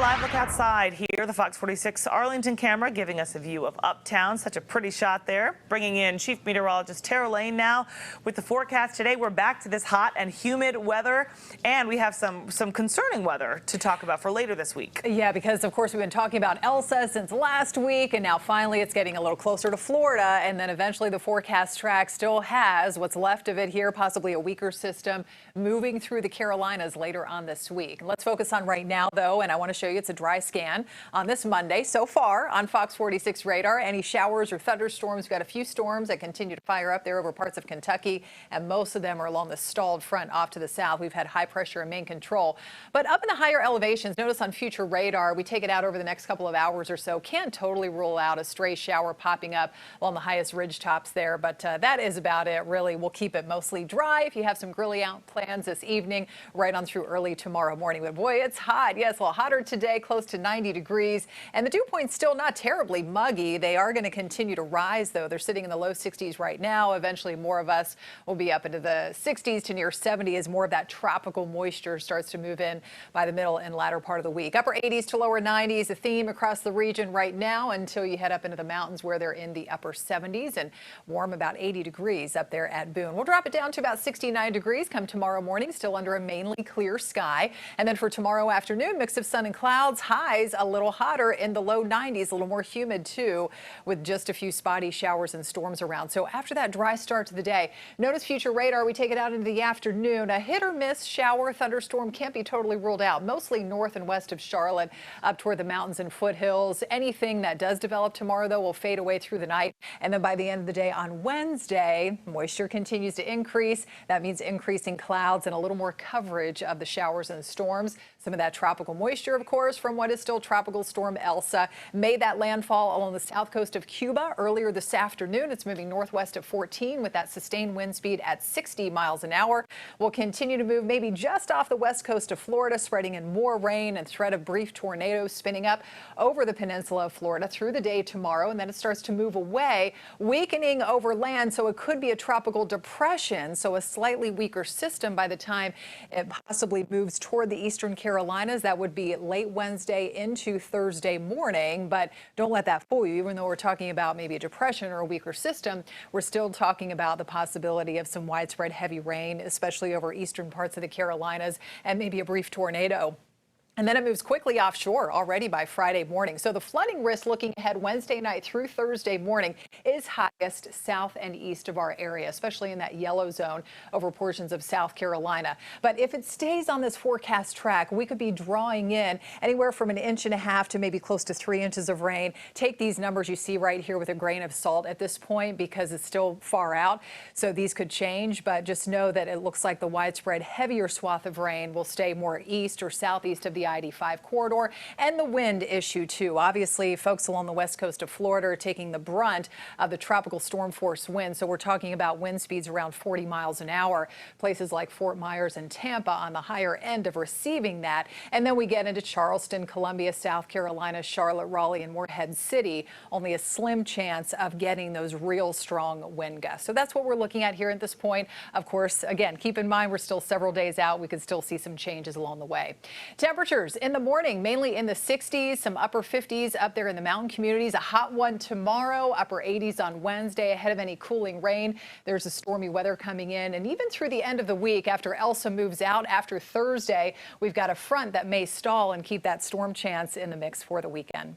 live look outside here. The Fox 46 Arlington camera giving us a view of Uptown. Such a pretty shot there. Bringing in Chief Meteorologist Tara Lane now with the forecast today. We're back to this hot and humid weather, and we have some concerning weather to talk about for later this week. Yeah, because of course we've been talking about Elsa since last week, and now finally it's getting a little closer to Florida, and then eventually the forecast track still has what's left of it here, possibly a weaker system moving through the Carolinas later on this week. Let's focus on right now though, and I want to show you it's a dry scan on this Monday so far on Fox 46 radar. Any showers or thunderstorms? We've got a few storms that continue to fire up there over parts of Kentucky, and most of them are along the stalled front off to the south. We've had high pressure and main control, but up in the higher elevations, notice on future radar, we take it out over the next couple of hours or so. Can't totally rule out a stray shower popping up along the highest ridge tops there, but that is about it really. We'll keep it mostly dry. If you have some grilling out plans this evening, right on through early tomorrow morning. But boy, it's hot. Yes, a little hotter today, close to 90 degrees, and the dew point's still not terribly muggy. They are going to continue to rise though. They're sitting in the low 60s right now. Eventually more of us will be up into the 60s to near 70 as more of that tropical moisture starts to move in by the middle and latter part of the week. Upper 80s to lower 90s, a theme across the region right now until you head up into the mountains where they're in the upper 70s and warm about 80 degrees up there at Boone. We'll drop it down to about 69 degrees come tomorrow morning, still under a mainly clear sky. And then for tomorrow afternoon, mix of sun and clouds, highs a little hotter in the low 90s, a little more humid too, with just a few spotty showers and storms around. So after that dry start to the day, notice future radar, we take it out into the afternoon. A hit or miss shower thunderstorm can't be totally ruled out, mostly north and west of Charlotte up toward the mountains and foothills. Anything that does develop tomorrow though will fade away through the night, and then by the end of the day on Wednesday, moisture continues to increase. That means increasing clouds and a little more coverage of the showers and storms. Some of that tropical moisture, of course, from what is still Tropical Storm Elsa, made that landfall along the south coast of Cuba earlier this afternoon. It's moving northwest at 14 with that sustained wind speed at 60 miles an hour. Will continue to move maybe just off the west coast of Florida, spreading in more rain and threat of brief tornadoes spinning up over the peninsula of Florida through the day tomorrow, and then it starts to move away, weakening over land, so it could be a tropical depression, so a slightly weaker system by the time it possibly moves toward the eastern Carolinas. That would be late Wednesday into Thursday morning, but don't let that fool you. Even though we're talking about maybe a depression or a weaker system, we're still talking about the possibility of some widespread heavy rain, especially over eastern parts of the Carolinas, and maybe a brief tornado. And then it moves quickly offshore already by Friday morning. So the flooding risk looking ahead Wednesday night through Thursday morning is highest south and east of our area, especially in that yellow zone over portions of South Carolina. But if it stays on this forecast track, we could be drawing in anywhere from 1.5 inches to maybe close to 3 inches of rain. Take these numbers you see right here with a grain of salt at this point because it's still far out. So these could change, but just know that it looks like the widespread heavier swath of rain will stay more east or southeast of the I-85 corridor, and the wind issue too. Obviously, folks along the west coast of Florida are taking the brunt of the tropical storm force wind. So we're talking about wind speeds around 40 miles an hour. Places like Fort Myers and Tampa on the higher end of receiving that. And then we get into Charleston, Columbia, South Carolina, Charlotte, Raleigh, and Morehead City. Only a slim chance of getting those real strong wind gusts. So that's what we're looking at here at this point. Of course, again, keep in mind we're still several days out. We could still see some changes along the way. Temperatures in the morning, mainly in the 60s, some upper 50s up there in the mountain communities. A hot one tomorrow, upper 80s on Wednesday ahead of any cooling rain. There's a stormy weather coming in, and even through the end of the week after Elsa moves out after Thursday, we've got a front that may stall and keep that storm chance in the mix for the weekend.